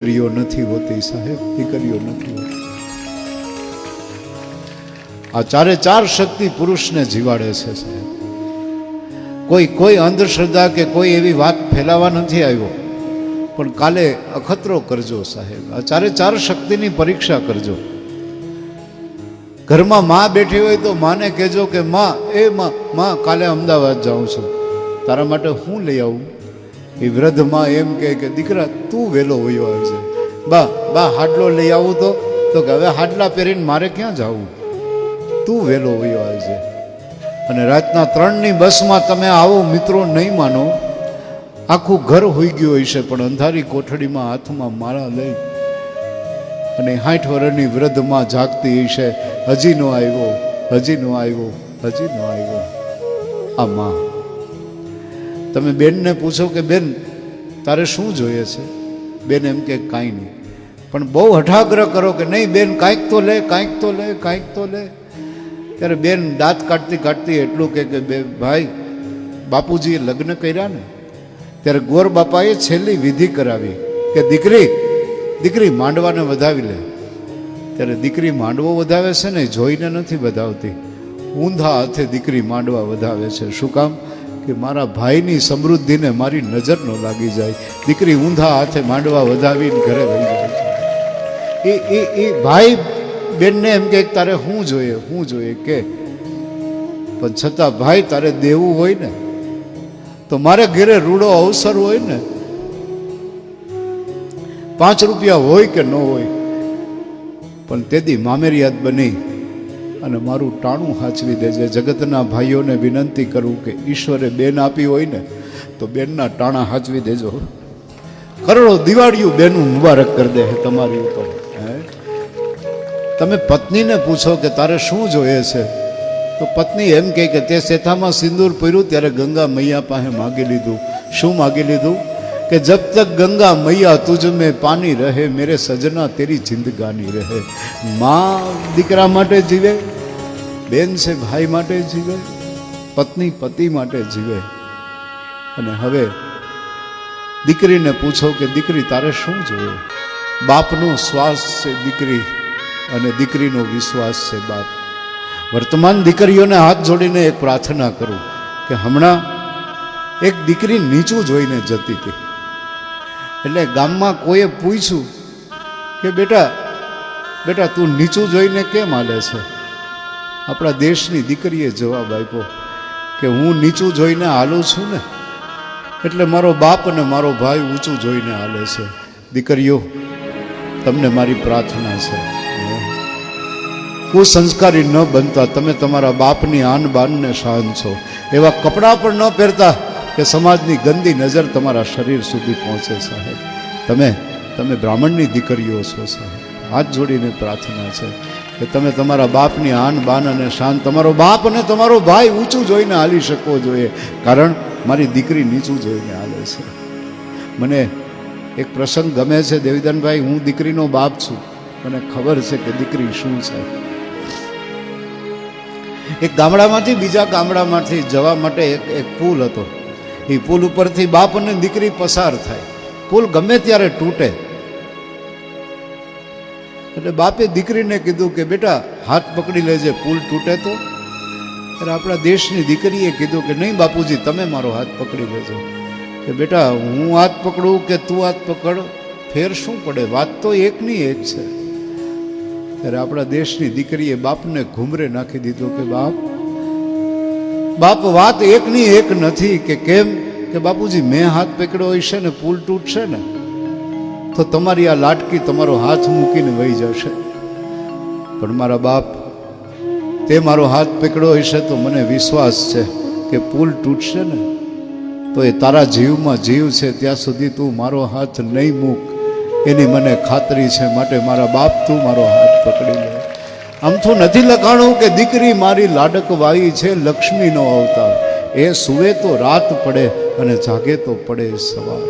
દીકરીઓ નથી હોતી સાહેબ, દીકરીઓ નથી હોતી. આ ચારે ચાર શક્તિ પુરુષને જીવાડે છે સાહેબ. કોઈ અંધશ્રદ્ધા કે કોઈ એવી વાત ફેલાવા નથી આવ્યો, પણ કાલે અખતરો કરજો સાહેબ. આ ચારે ચાર શક્તિની પરીક્ષા કરજો. ઘરમાં માં બેઠી હોય તો માને કહેજો કે માં કાલે અમદાવાદ જાઉં છું, તારા માટે હું લઈ આવું? એ વૃદ્ધ માં એમ કે દીકરા તું વહેલો વયો આવજે. બા હાડલો લઈ આવું તો કે હવે હાડલા પહેરીને મારે ક્યાં જવું, તું વહેલો વયો આવજે. અને રાતના 3ની બસમાં તમે આવો મિત્રો, નહીં માનો, આખું ઘર હોઈ ગયું હોય છે, પણ અંધારી કોઠડીમાં હાથમાં માળા લઈ અને 60 વર્ષની વૃદ્ધમાં જાગતી છે, હજી નો આવ્યો, હજી નો આવ્યો, હજી નો આવ્યો. આ માં. તમે બેનને પૂછો કે બેન તારે શું જોઈએ છે, બેન એમ કે કાંઈ નહીં. પણ બહુ હઠાગ્રહ કરો કે નહીં બેન કાંઈક તો લે, કાંઈક તો લે, કાંઈક તો લે. ત્યારે બેન દાંત કાઢતી એટલું કે ભાઈ બાપુજીએ લગ્ન કર્યા ને, ત્યારે ગોર બાપાએ છેલ્લી વિધિ કરાવી કે દીકરી માંડવાને વધાવી લે. ત્યારે દીકરી માંડવો વધાવે છે ને જોઈને નથી વધાવતી, ઊંધા હાથે દીકરી માંડવા વધાવે છે. શું કામ? કે મારા ભાઈની સમૃદ્ધિને મારી નજર ન લાગી જાય. દીકરી ઊંધા હાથે માંડવા વધાવીને ઘરે વહી જાય છે. એ ભાઈ બેનને એમ કે તારે શું જોઈએ કે, પણ છતાં ભાઈ તારે દેવું હોય ને તો મારે ઘરે રૂડો અવસર હોય ને, 5 રૂપિયા હોય કે ન હોય, પણ તેદી મામેરિયાત બની અને મારું ટાણું હાચવી દેજે. જગતના ભાઈઓને વિનંતી કરું કે ઈશ્વરે બેન આપી હોય ને તો બેનના ટાણા હાચવી દેજો. કરોડો દિવાળીઓ બેનું મુબારક કરી દે તમારી ઉપર. તમે પત્નીને પૂછો કે તારે શું જોઈએ છે, તો પત્ની એમ કહે કે તે શેથામાં સિંદૂર પૂર્યું ત્યારે ગંગા મૈયા પાસે માગી લીધું. શું માગી લીધું? કે જબ તક ગંગા મૈયા તુજ મેં પાની રહે, મેરે સજના તેરી જિંદગાની રહે. માં દીકરા માટે જીવે, બેન છે ભાઈ માટે જીવે, પત્ની પતિ માટે જીવે. અને હવે દીકરીને પૂછો કે દીકરી તારે શું જોઈએ? બાપનો શ્વાસ છે દીકરી અને દીકરીનો વિશ્વાસ છે બાપ. વર્તમાન દીકરીઓને હાથ જોડીને એક પ્રાર્થના કરું કે હમણાં એક દીકરી નીચું જોઈને જતી હતી, એટલે ગામમાં કોઈએ પૂછ્યું કે બેટા તું નીચું જોઈને કેમ હાલે છે? આપણા દેશની દીકરીએ જવાબ આપ્યો કે હું નીચું જોઈને હાલું છું ને એટલે મારો બાપ અને મારો ભાઈ ઊંચું જોઈને હાલે છે. દીકરીઓ, તમને મારી પ્રાર્થના છે, કુસંસ્કારી ન બનતા. તમે તમારા બાપની આન બાનને શાન છો. એવા કપડાં પણ ન પહેરતા કે સમાજની ગંદી નજર તમારા શરીર સુધી પહોંચે. સાહેબ તમે બ્રાહ્મણની દીકરીઓ છો સાહેબ. હાથ જોડીને પ્રાર્થના છે કે તમે તમારા બાપની આન બાન અને શાન, તમારો બાપ અને તમારો ભાઈ ઊંચું જોઈને હાલી શકવો જોઈએ. કારણ મારી દીકરી નીચું જોઈને હાલે છે. મને એક પ્રસંગ ગમે છે દેવીદાનભાઈ, હું દીકરીનો બાપ છું, મને ખબર છે કે દીકરી શું છે. એક ગામડામાંથી બીજા ગામડામાંથી જવા માટે એક પુલ હતો. એ પુલ ઉપરથી બાપ અને દીકરી પસાર થાય. પુલ ગમે ત્યારે તૂટે એટલે બાપે દીકરીને કીધું કે બેટા હાથ પકડી લેજે, પુલ તૂટે તો. ત્યારે આપણા દેશની દીકરીએ કીધું કે નહીં બાપુજી, તમે મારો હાથ પકડી લેજો. કે બેટા હું હાથ પકડું કે તું હાથ પકડ, ફેર શું પડે? વાત તો એકની એક છે. ત્યારે આપણા દેશની દીકરીએ બાપને ઘૂમરે નાખી દીધો કે બાપ વાત એકની એક નથી. કે કેમ? કે બાપુજી મેં હાથ પકડ્યો હશે ને પુલ તૂટશે ને તો તમારી આ લાટકી તમારો હાથ મૂકીને વહી જશે, પણ મારા બાપ તે મારો હાથ પકડ્યો હશે તો મને વિશ્વાસ છે કે પુલ તૂટશે ને તો એ તારા જીવમાં જીવ છે ત્યાં સુધી તું મારો હાથ નહીં મૂક, એની મને ખાતરી છે. માટે મારા બાપ તું મારો હાથ પકડી લે. આમ તો નથી લખાણું કે દીકરી મારી લાડકવાઈ છે, લક્ષ્મીનો અવતાર. એ સુવે તો રાત પડે અને જાગે તો પડે સવાર.